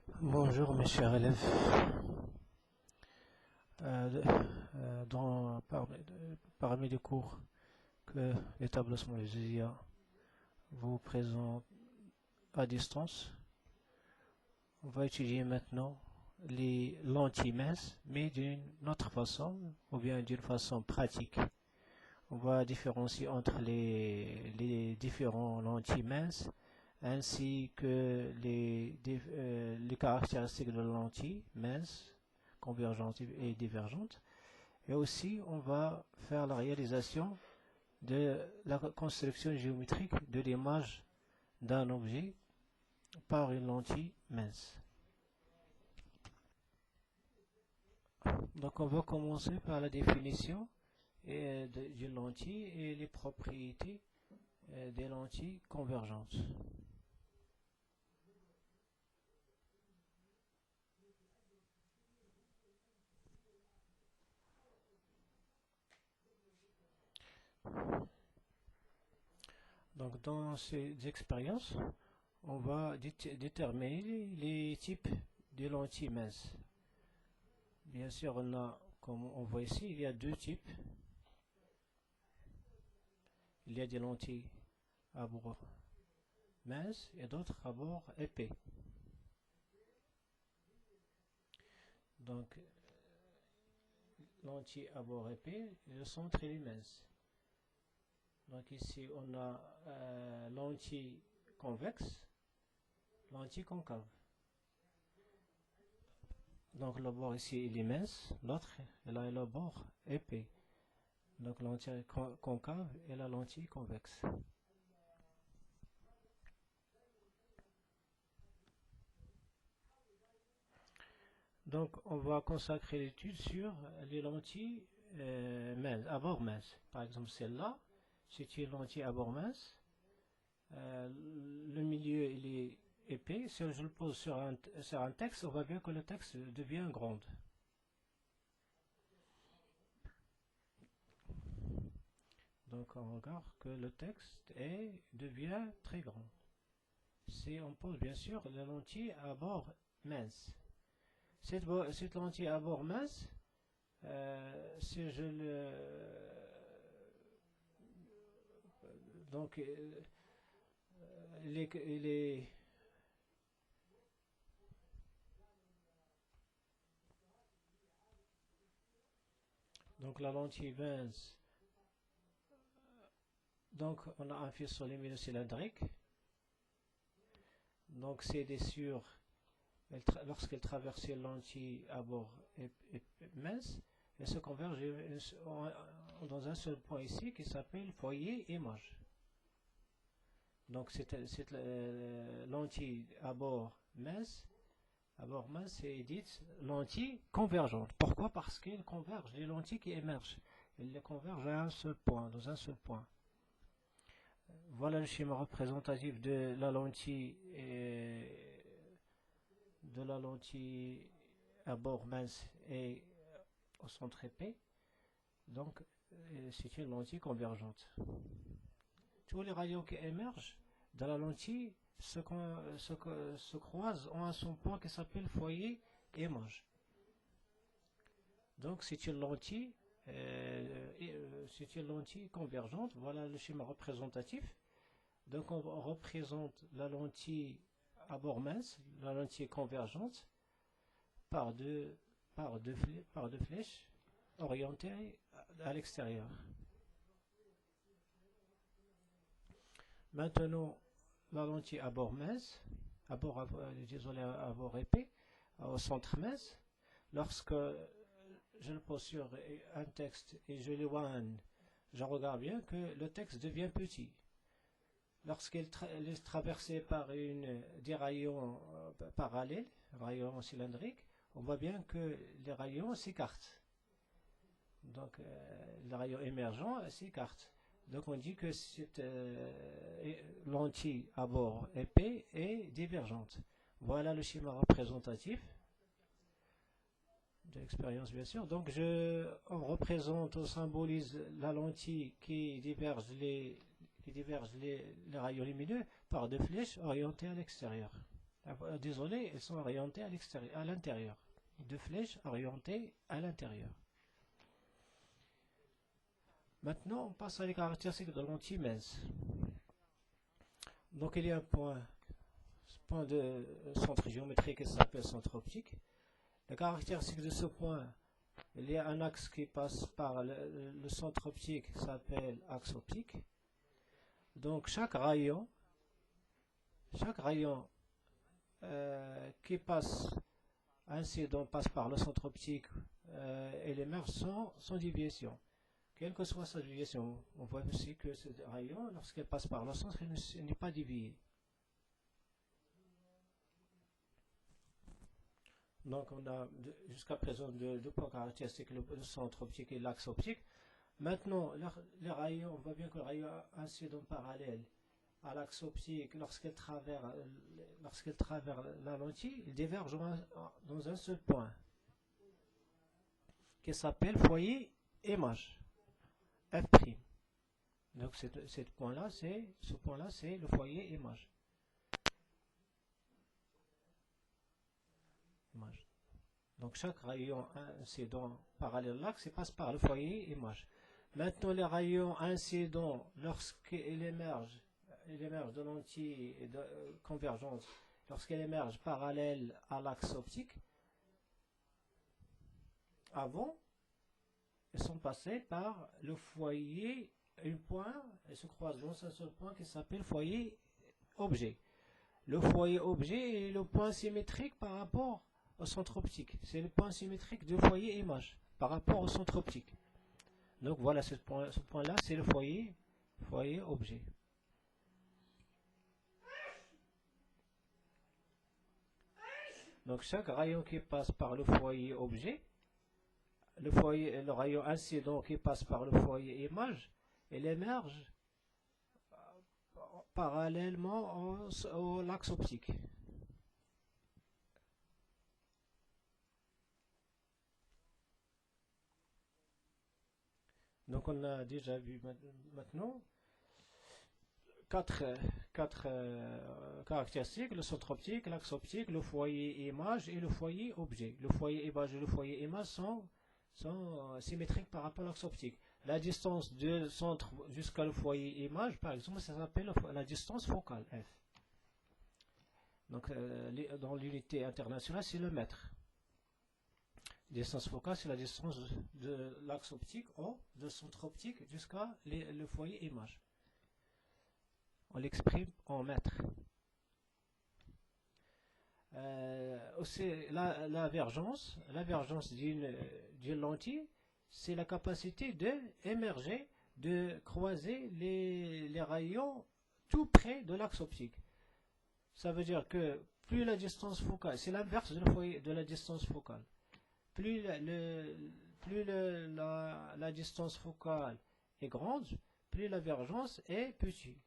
Bonjour mes chers élèves. Parmi les cours que l'établissement Gésia vous présente à distance, on va étudier maintenant les lentilles minces, mais d'une autre façon, ou bien d'une façon pratique. On va différencier entre les différents lentilles minces ainsi que les caractéristiques de la lentille mince, convergente et divergente. Et aussi, on va faire la réalisation de la construction géométrique de l'image d'un objet par une lentille mince. Donc, on va commencer par la définition d'une lentille et les propriétés des lentilles convergentes. Donc, dans ces expériences, on va déterminer les types de lentilles minces. Bien sûr, comme on voit ici, il y a deux types. Il y a des lentilles à bord mince et d'autres à bord épais. Donc, lentilles à bord épais, le centre est mince. Donc ici, on a lentille convexe, lentille concave. Donc le bord ici, il est mince, l'autre, elle a le bord épais. Donc lentille concave et la lentille convexe. Donc on va consacrer l'étude sur les lentilles minces, à bord mince. Par exemple celle-là, c'est une lentille à bord mince. Le milieu il est épais. Si je le pose sur un texte, on voit bien que le texte devient grand. Donc on regarde que le texte devient très grand. Si on pose bien sûr la lentille à bord mince. Cette lentille à bord mince, si je le... Donc, donc la lentille mince, donc on a un faisceau lumineux cylindrique. Donc c'est des sûr, lorsqu'elle traverse une lentille à bord mince, elle se converge dans un seul point ici qui s'appelle foyer image. Donc cette lentille à bord mince est dite lentille convergente. Pourquoi? Parce qu'elle converge les lentilles qui émergent. Elles les convergent à un seul point, dans un seul point. Voilà le schéma représentatif de la lentille à bord mince et au centre épais. Donc c'est une lentille convergente. Tous les rayons qui émergent de la lentille se croisent en un seul point qui s'appelle foyer image. Donc c'est une lentille convergente. Voilà le schéma représentatif. Donc on représente la lentille à bord mince, la lentille convergente, par deux flèches orientées à l'extérieur. Maintenant, la lentille à bord mince, à bord épais, au centre mince, lorsque je le pose sur un texte et je l'éloigne, je regarde bien que le texte devient petit. Lorsqu'il est traversé par des rayons parallèles, rayons cylindriques, on voit bien que les rayons s'écartent. Donc les rayons émergents s'écartent. Donc on dit que cette lentille à bord épais est divergente. Voilà le schéma représentatif de l'expérience bien sûr. Donc on symbolise la lentille qui diverge les rayons lumineux par deux flèches orientées à l'extérieur. Désolé, elles sont orientées à l'extérieur, à l'intérieur. Deux flèches orientées à l'intérieur. Maintenant, on passe à les caractéristiques de lentille mince. Donc, il y a un point de centre géométrique qui s'appelle centre optique. Les caractéristiques de ce point, il y a un axe qui passe par le centre optique qui s'appelle axe optique. Donc, chaque rayon qui passe incident passe par le centre optique et les merges sans déviation. Quelle que soit sa déviation, on voit aussi que ce rayon, lorsqu'il passe par le centre, il n'est pas dévié. Donc on a jusqu'à présent deux points caractéristiques, le centre optique et l'axe optique. Maintenant, les rayons, on voit bien que le rayon incident parallèle à l'axe optique, lorsqu'il traverse la lentille, il diverge dans un seul point, qui s'appelle foyer image, F'. Donc ce point-là, c'est le foyer image. Donc chaque rayon incident parallèle à l'axe passe par le foyer image. Maintenant, les rayons incidents, lorsqu'ils émergent de lentille et de convergence, lorsqu'ils émergent parallèle à l'axe optique, avant, ils sont passés par le foyer, un point, et se croisent dans un seul point qui s'appelle foyer objet. Le foyer objet est le point symétrique par rapport au centre optique. C'est le point symétrique du foyer image par rapport au centre optique. Donc voilà, ce point-là, c'est le foyer objet. Donc chaque rayon qui passe par le foyer objet, le rayon incident qui passe par le foyer image, il émerge parallèlement au l'axe optique. Donc on a déjà vu maintenant quatre caractéristiques: le centre optique, l'axe optique, le foyer image et le foyer objet. Le foyer image et le foyer image sont symétriques par rapport à l'axe optique. La distance du centre jusqu'à le foyer image, par exemple, ça s'appelle la distance focale, F. Donc dans l'unité internationale, c'est le mètre. Distance focale, c'est la distance de l'axe optique ou de centre optique jusqu'à le foyer image. On l'exprime en mètres. Aussi, la vergence d'une lentille, c'est la capacité d'émerger, de croiser les rayons tout près de l'axe optique. Ça veut dire que plus la distance focale, c'est l'inverse de la distance focale. Plus la distance focale est grande, plus la vergence est petite.